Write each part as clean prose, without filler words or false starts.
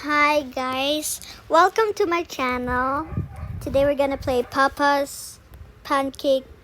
Hi guys, welcome to my channel. Today we're gonna play Papa's pancakerrie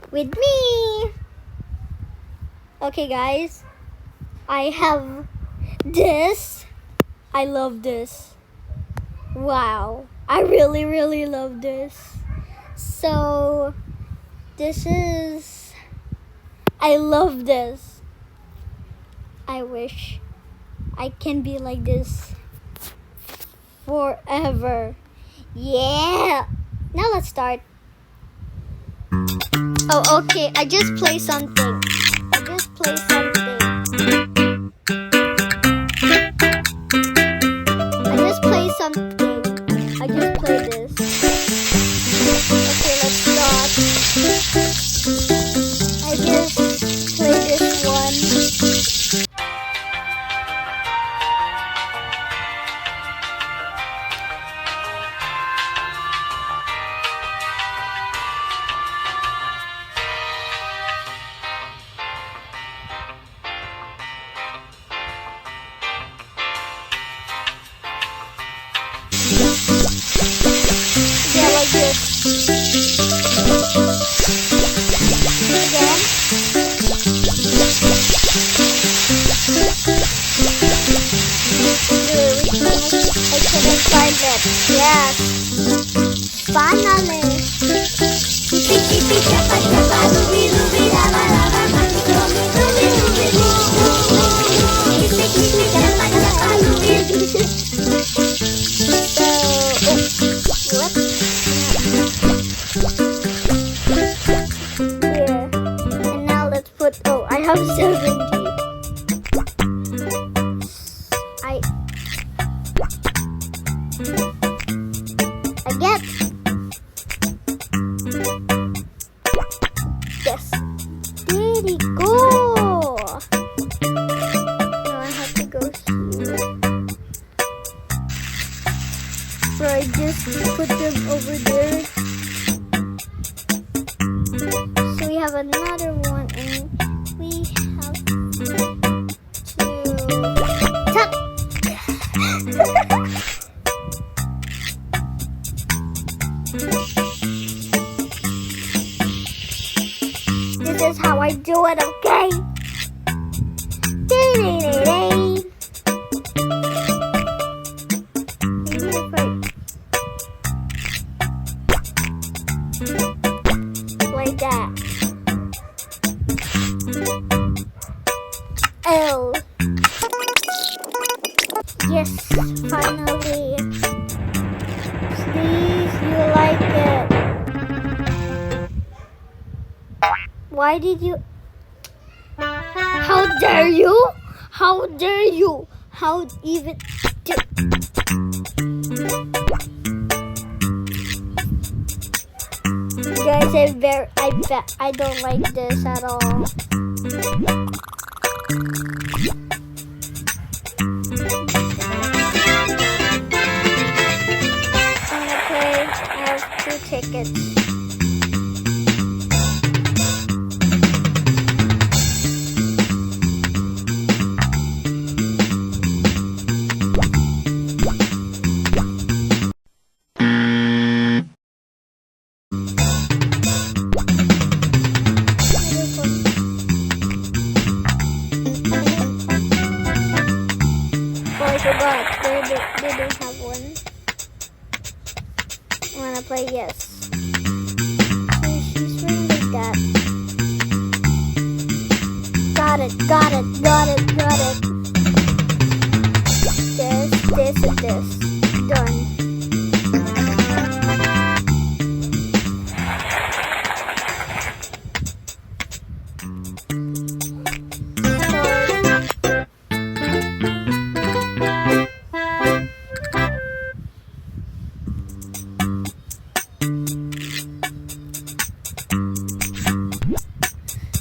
with me. Okay guys, I have this. I love this. Wow, I really love this. So this is, I love this. I wish I can be like this forever. Yeah! Now let's start. Oh, okay. I just play something. I just play something. I just play this. Okay, let's start. I just play this one. Yeah, like this. Again. I couldn't find it. Yes. Finally. Oh, I have 70. I get. Yes. There we go. Now I have to go here. So I just put them over there. So we have another one and we have to tuck. This is how I do it, okay? Like that. L. Yes, finally. Please, you like it. Why did you? How dare you? How dare you? How even? Guys, I don't like this at all. I have 2 tickets. Oh, I forgot. They don't have one. I wanna play yes. She's really like that. Got it. This, and this. Done.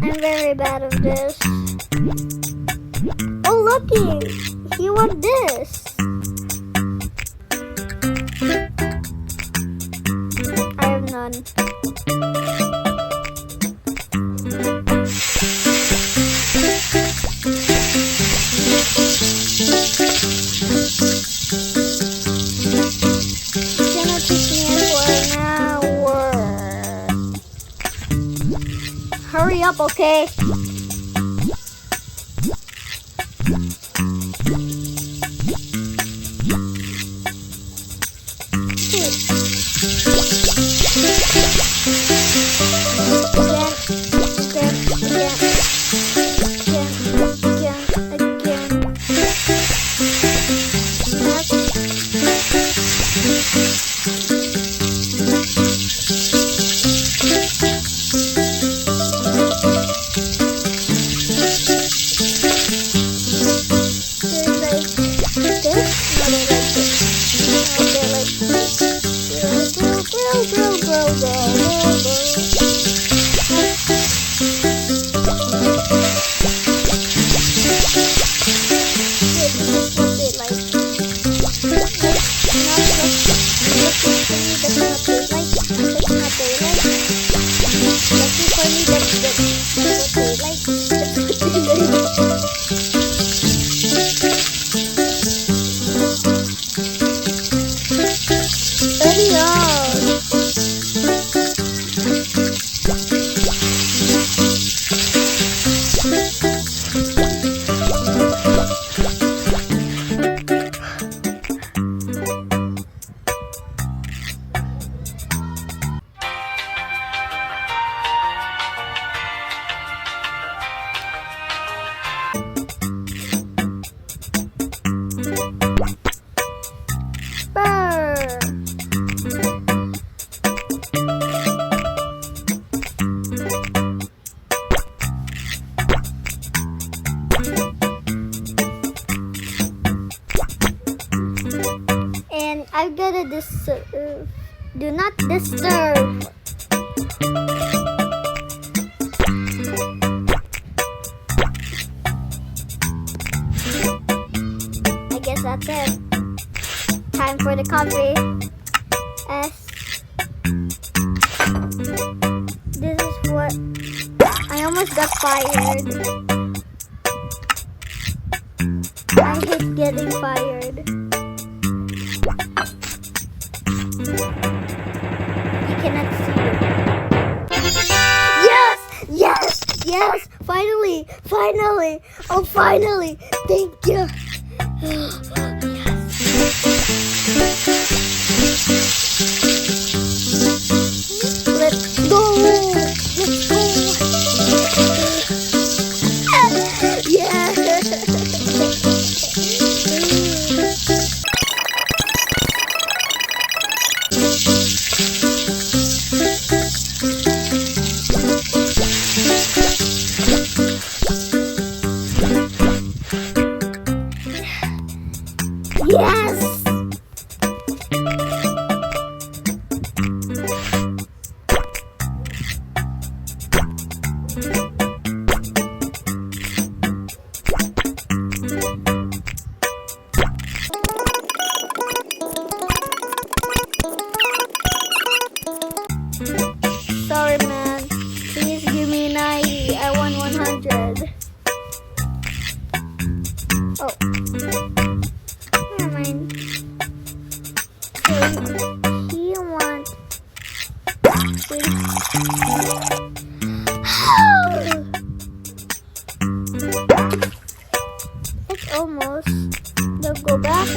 I'm very bad at this. Oh, looky! He won this. I have none. up, okay? And I'm gonna disturb. Do not disturb. I guess that's it. Time for the coffee. This is what I almost got fired. I hate getting fired. You cannot see it. Yes! Yes! Yes! Finally! Finally! Oh, finally! Thank you! Let's go! Let's go! Yeah! Yes! Sorry, man. Please give me 90. I want 100. Oh. Never mind. So he wants... It's almost. Now go back.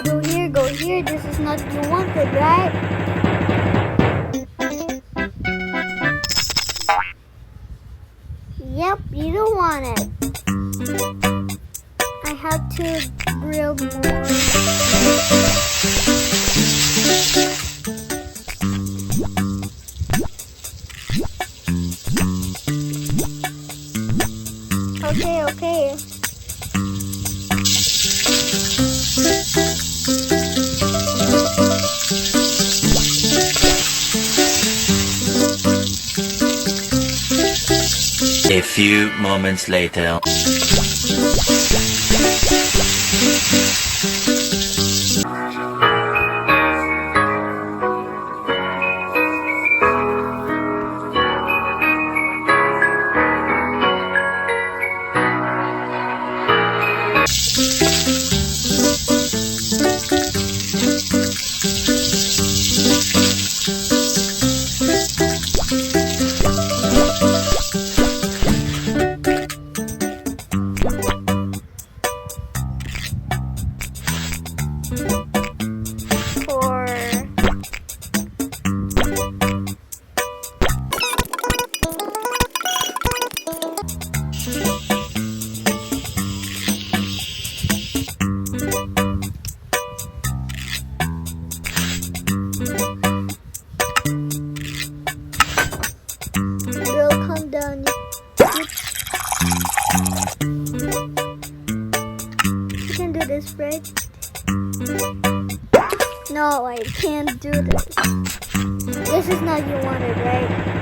Go here, go here. This is not what you wanted, right? Yep, you don't want it. I have to grill more. Okay, okay. A few moments later. this, right? No, I can't do this. This is not you wanted, right?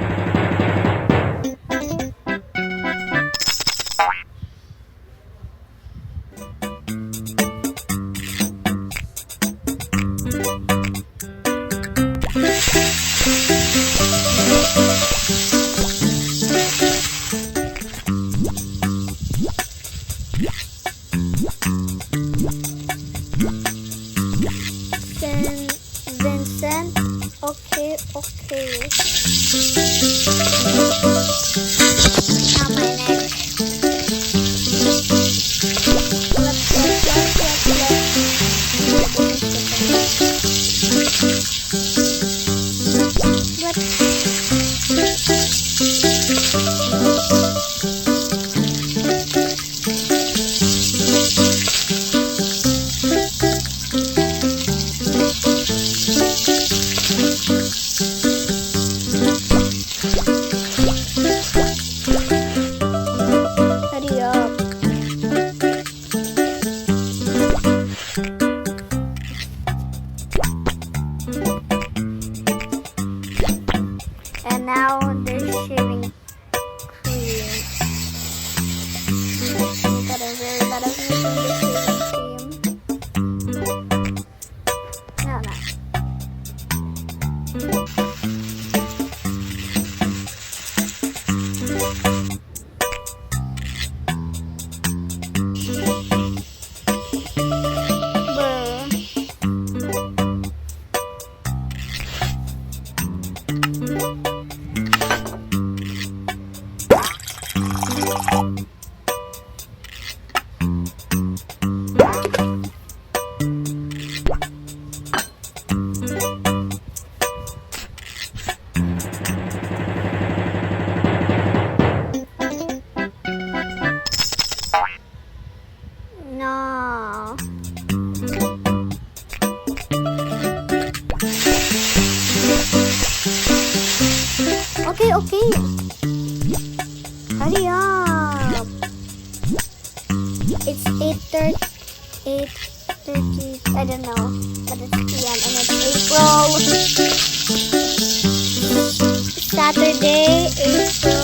Vincent. Okay. Now my neck. Hurry up. And now they're shaving cream. Got a very lot of meat in the shaving cream. No. No. Okay. Hurry up. It's 8:30. I don't know, but it's PM and it's April. Saturday, April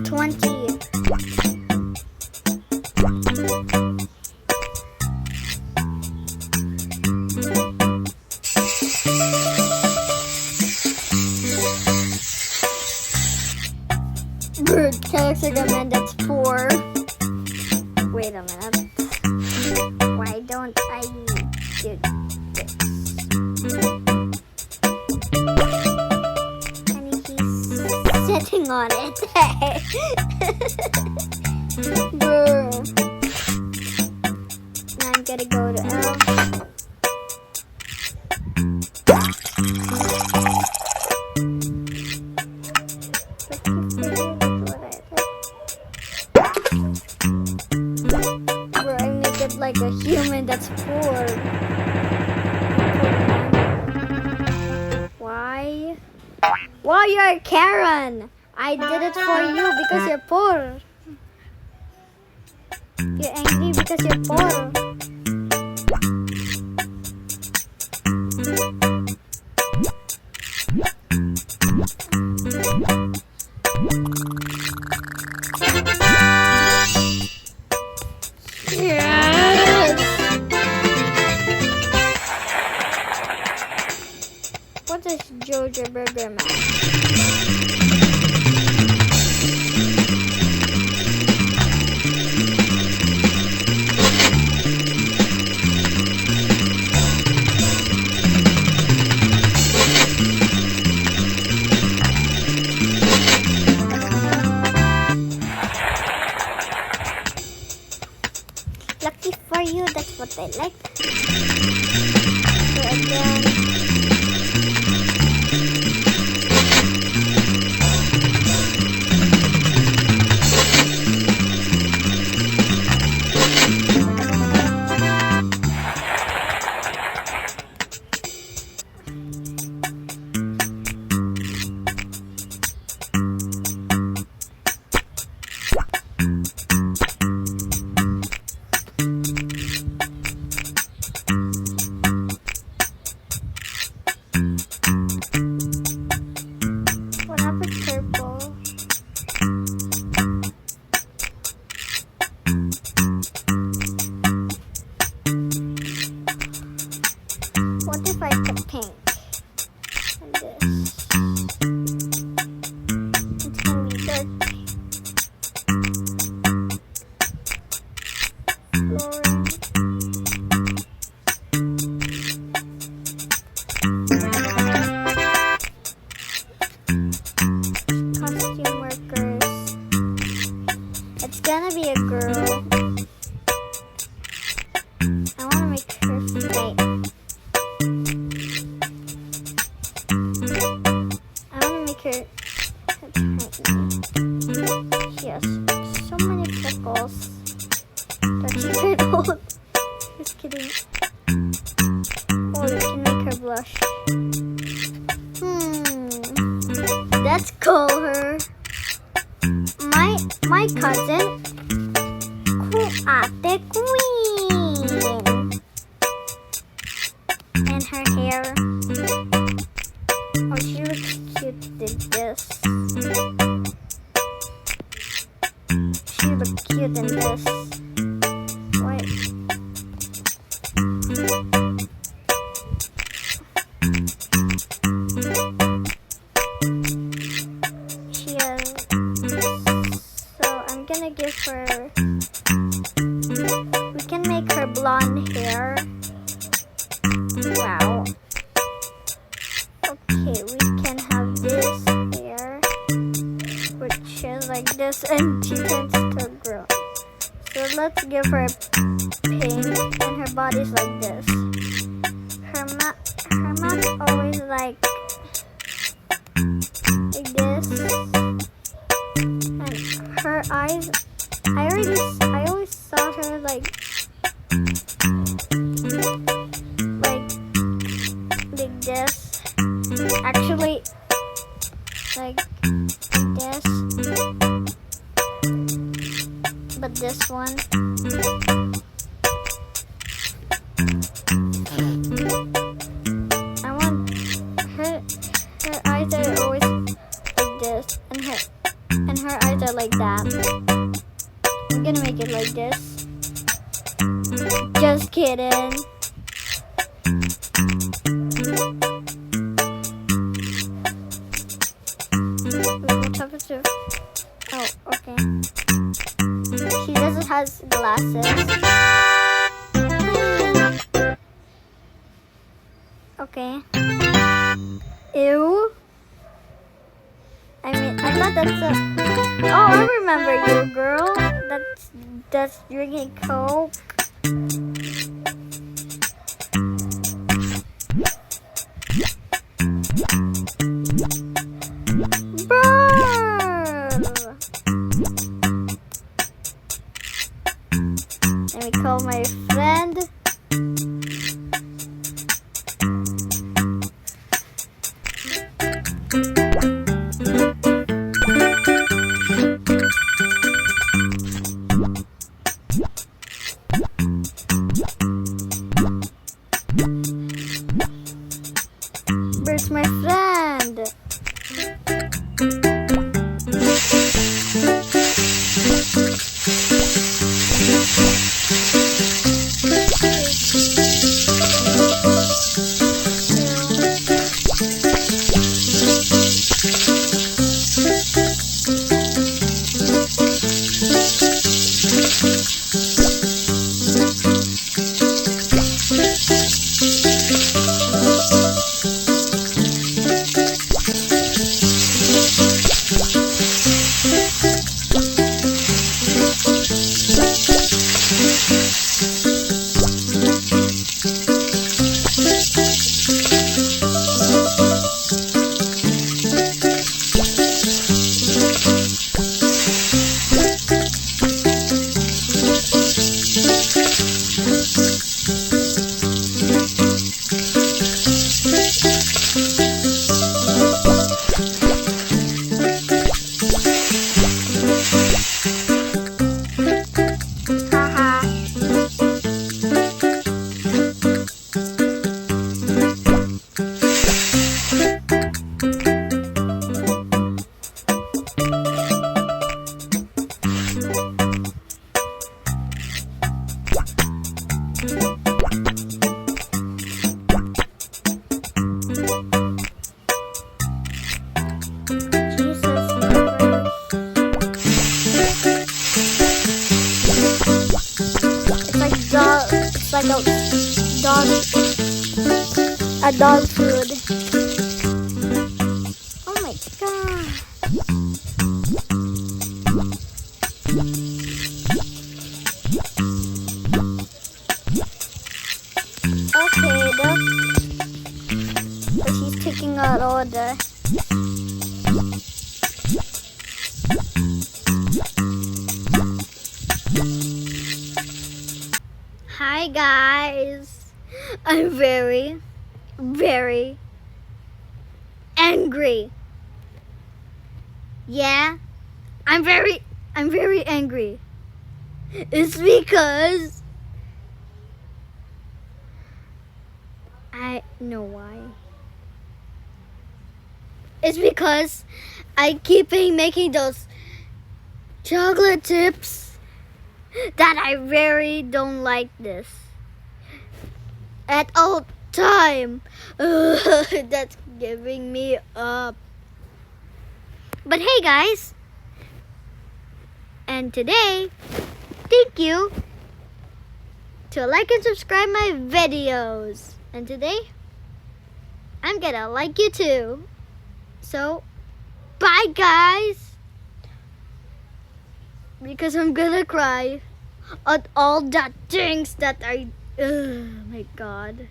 20. Bird character recommend that's 4. Wait a minute. Why don't I get this? And he's sitting on it. Brr. Now I'm gonna go to L. Like a human that's poor. Why? Why you're Karen? I did it for you because you're poor. You're angry because you're poor. What is Jojo Burger Man? what I like. So again, what happened purple? What if I put pink and this? It's gonna be dirty. Flooring. Costume workers. It's gonna be a girl. I wanna make her straight. I wanna make her tiny. She has so many freckles that she turned old. Just kidding. Oh, you can make her blush. Let's call her my cousin, Ate Queen. And her hair. Oh, she looks cute in this. She looks cute in this. Wait. She has. So I'm gonna give her. We can make her blonde hair. Wow. Okay, we can have this hair, which is like this, and she tends to grow. So let's give her pink, and her body's like this. Her mouth always like this, and her eyes. I always saw her like this. Actually, like this. But this one. I want her eyes are always like this, and her eyes are like that. I'm gonna make it like this. Just kidding. Oh, okay. She doesn't have glasses. Okay. Ew. I mean, I thought that's a. Oh, I remember you, girl. That's drinking Coke. Let me call my friend. dog food. Oh my god. Okay, but he's taking out all the. Hi guys, I'm very, very angry. Yeah, I'm very angry. It's because I know why. It's because I keep making those chocolate chips that I very don't like this at all time. That's giving me up. But hey guys, and today, thank you to like and subscribe my videos. And today, I'm gonna like you too. So, bye guys. Because I'm gonna cry at all the things that I, oh my god.